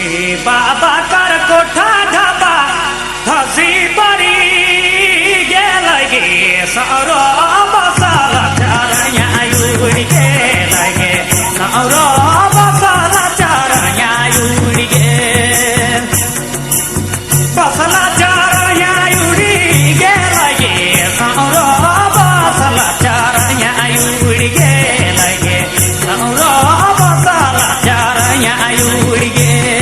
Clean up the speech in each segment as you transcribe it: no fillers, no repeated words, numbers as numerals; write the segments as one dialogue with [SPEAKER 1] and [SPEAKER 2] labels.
[SPEAKER 1] बाबा कर कोठा ढाबा धसी परी गेल गे सौरो बसाला चरया उड़ गेल गे सौरो बसाला चरया उड़ गेल बसला चरया उड़ गेल गे सौरो बसला चरया उड़ गेल गे सौरो बसला चरया उड़ गेल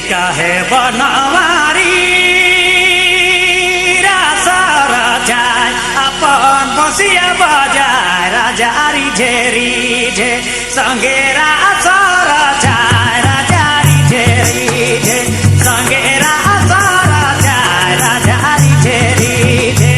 [SPEAKER 1] काहे बनवारी रासा राजा अपन बसिया बजाय राजारी झेरी झे संगे रासा राजा राजारी झेरी झे संगे रासा राजा राजारी झेरी झे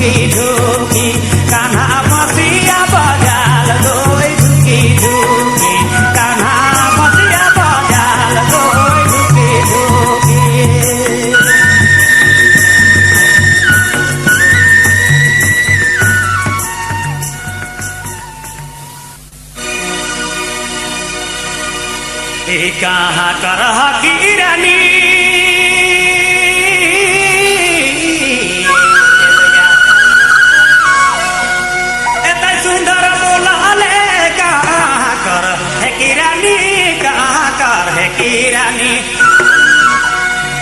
[SPEAKER 1] ढुकी ढुकी कान्हा बसिया बजाल दोई ढुकी ढुकी कान्हा बसिया बजाल दोई ढुकी ढुकी कहाँ करह की रानी एते सुंदर बोलाले कहाँ कर है की रानी कहाँ कर है की रानी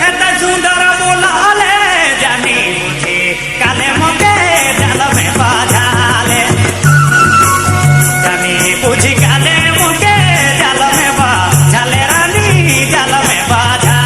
[SPEAKER 1] एते सुंदर बोलाले जानी मुझे काले मोके जाल में बाझाले जानी बुझी काले मोके जाल में जाल में बाधा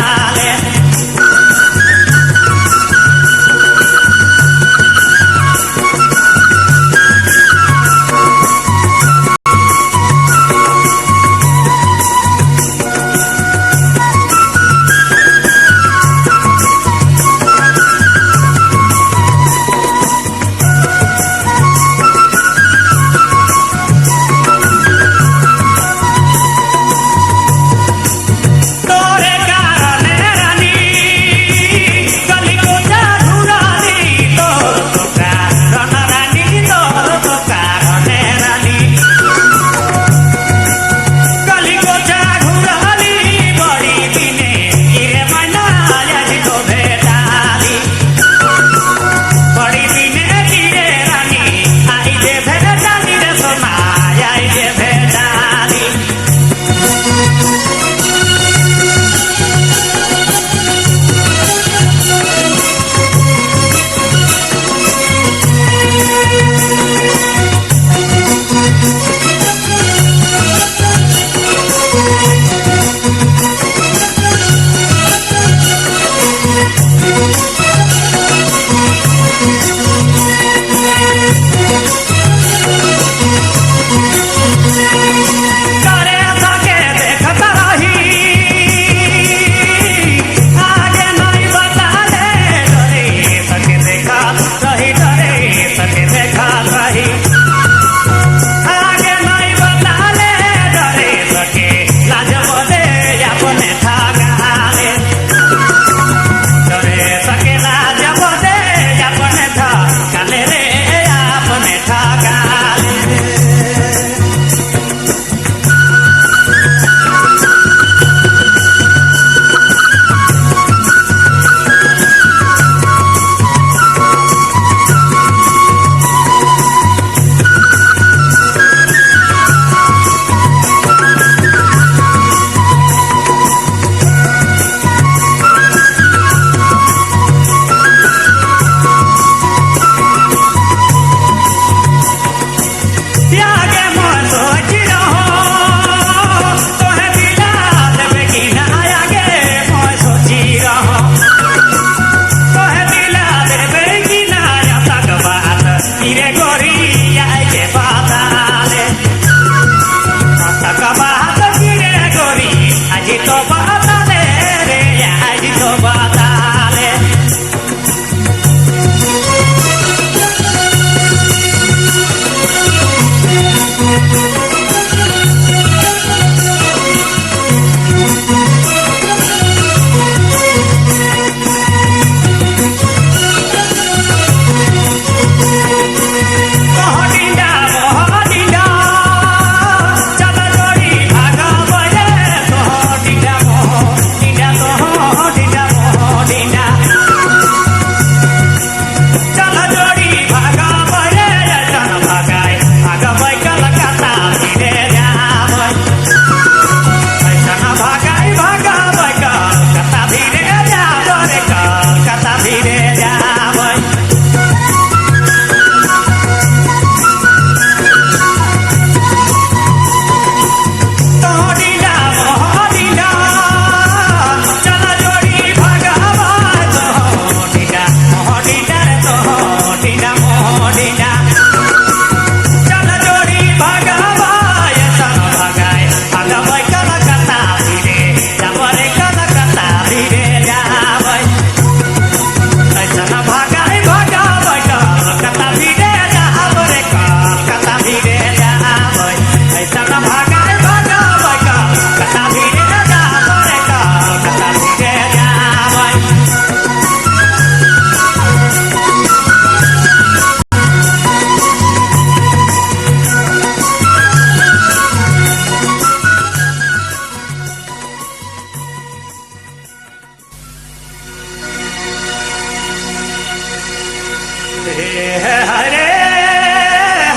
[SPEAKER 1] हरे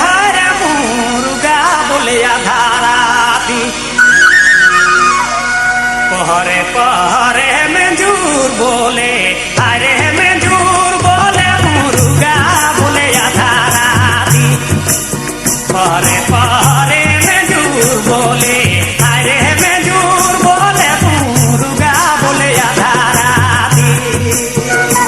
[SPEAKER 1] हरे मुर्गा बोलिया धारा दी पहरे पहरे में जूर बोले हरे में जूर बोले मुर्गा बोलिया धारा दी पहरे पहरे में जूर बोले हरे में जूर बोले मुर्गा बोलिया धारा दी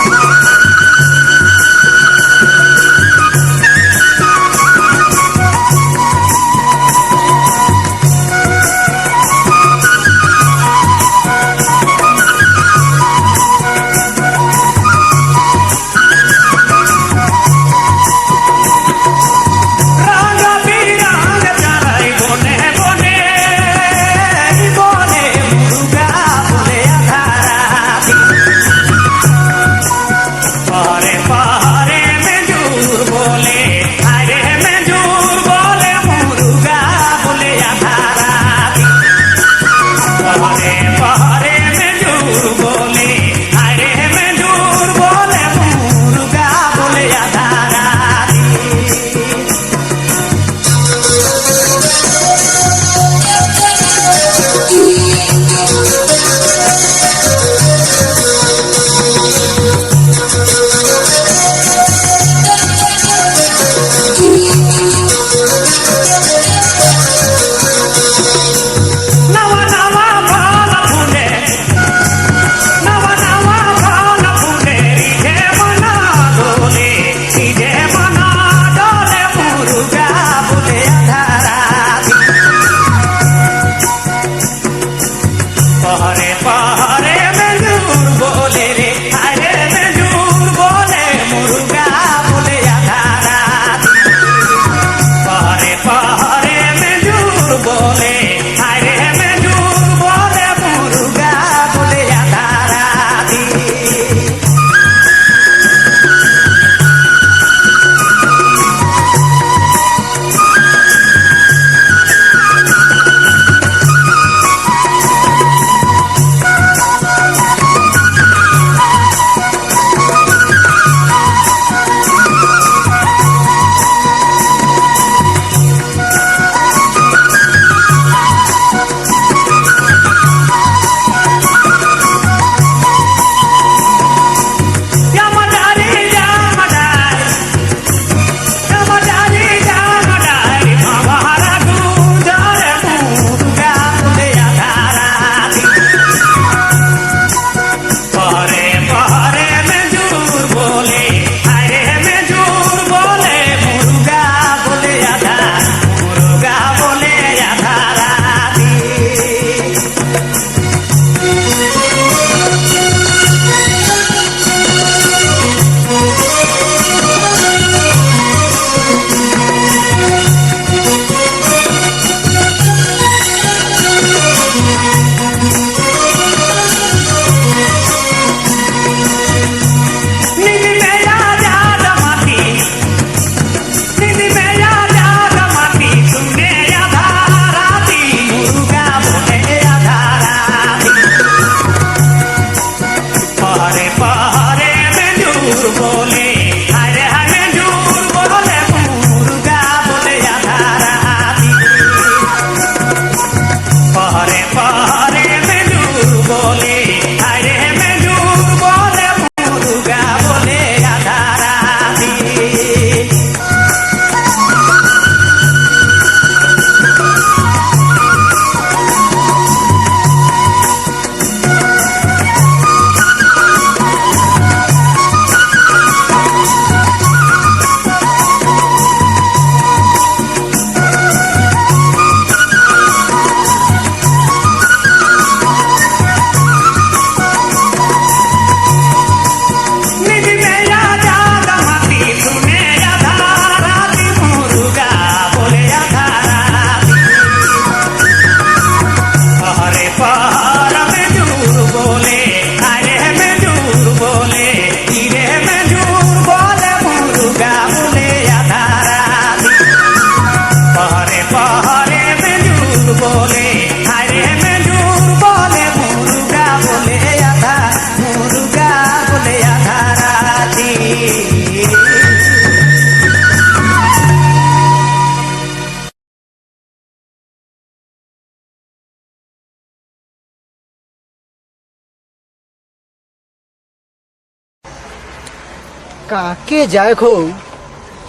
[SPEAKER 2] काके जाए खो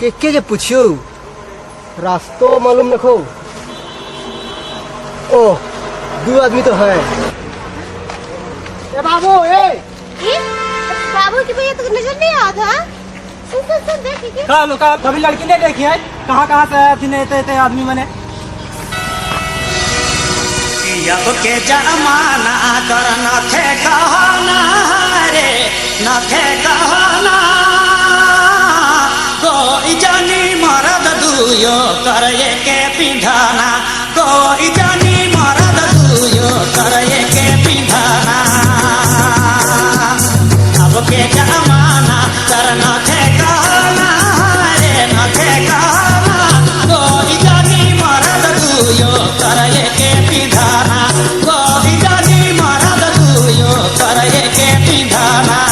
[SPEAKER 2] के जे पूछियो रास्तो मालूम न खो। ओ दो आदमी तो है। ए बाबू
[SPEAKER 3] बाबू की भैया तो नजर नहीं आता। सुन देखिए
[SPEAKER 2] कभी लड़की ने देखी है कहाँ से आए थी नहीं आदमी मने।
[SPEAKER 1] अब के जमाना कर न थे कहना रे न थे कहना कोई जानी मरद दुयो कर के पिंधाना कोई जानी मरद दुयो कर के पिंधाना। अब के जमाना कर न थे कहना रे न थे कहना कोई जानी मरद दुयो कर के पिंधाना कोई जानी मरद दुयो कर के पिंधाना।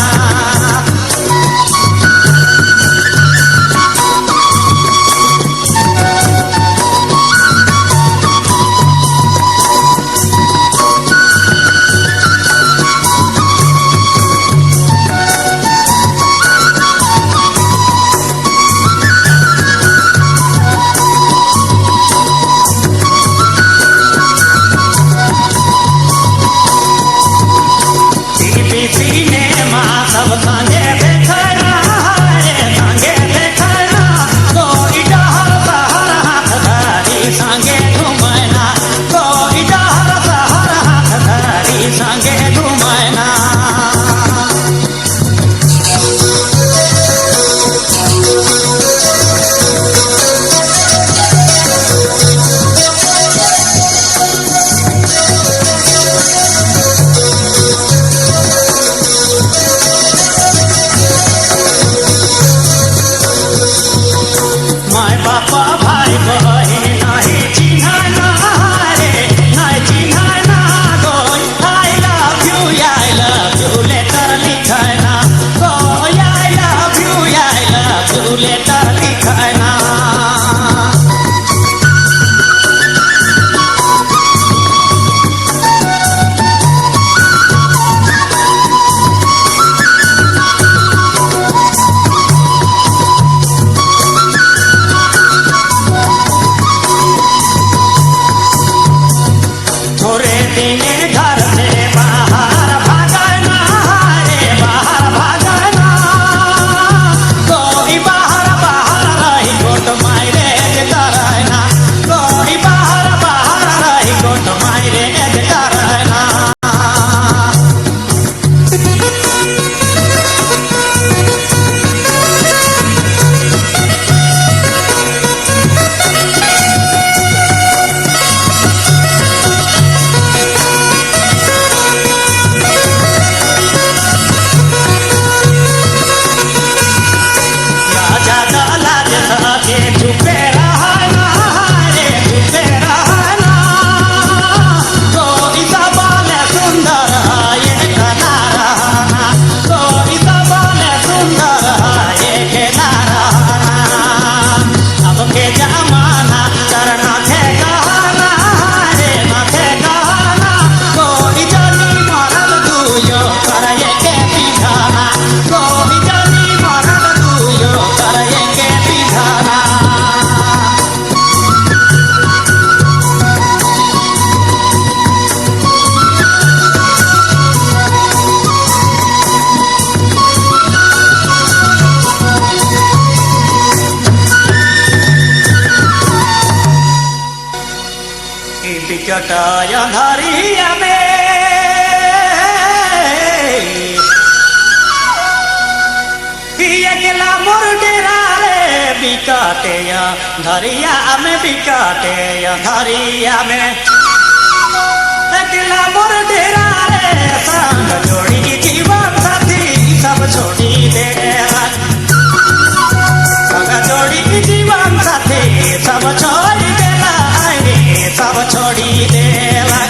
[SPEAKER 1] सब संगे देखना रे संगे देखना कोई डहर सहर हाथ धरी संगे घुमैना कोई डहर सहर हाथ धरी संगे घुमैना। माय बापा भाई बहन नहीं चिन्हना रे नहीं चिन्हना कोई आई लव यू लेटर लिखना कोई आई लव यू लेटर लिखना। थोड़े दिन घर से बाहर भागना रे बाहर भागना कोई बाहर रही गोट मायरे करना कोई बाहर रही गोट मायरे करना। के चुपे रहना रे चुपे रहना कोई सबल सुंदर ये कना रहना कोई सबल सुंदर ये केना रहना। अब के जमाना करना थे कहना रे न थे कहना कोई जानी मरद दुयो कर के पिंधाना कोई जानी मरद दुयो कर के पिंधाना। बिकटाया धारिया में अकेला मोर डेरा रे बिकाते या धरिया में बिकाते या धरिया में अकेला मोर डेरा रे संग जोड़ी जीवन साथी सब छोड़ी देला संग जोड़ी जीवन साथी सब छोड़ी देला सब छोड़ी देला।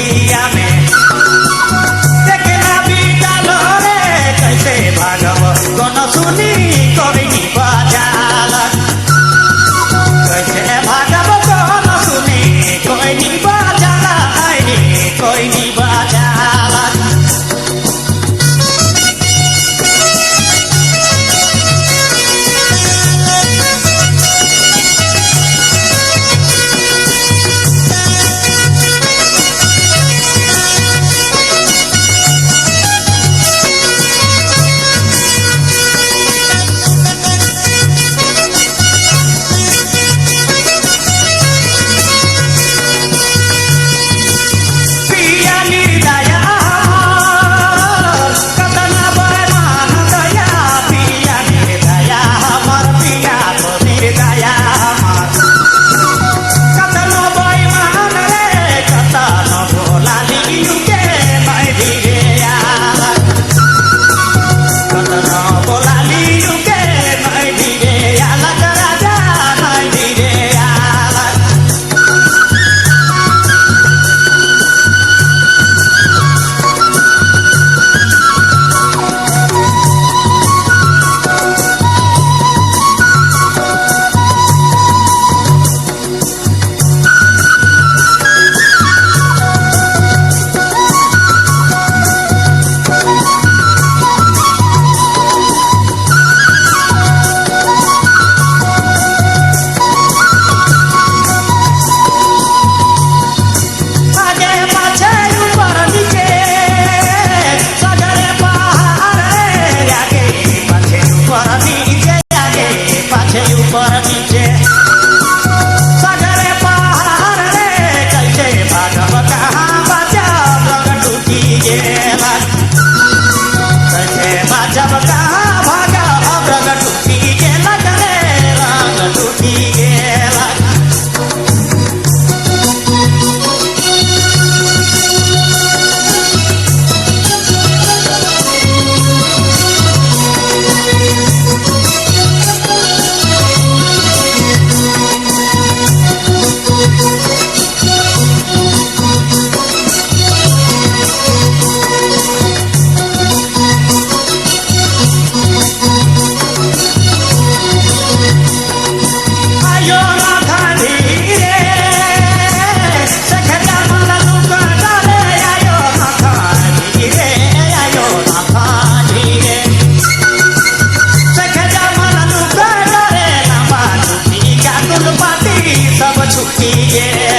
[SPEAKER 1] गोदिया में देखना बीता रे कैसे भागव गन सुनी कोई बाजाल कैसे भागव गन सुनी कोई बाजाल कोई बाजाल सब छुट्टी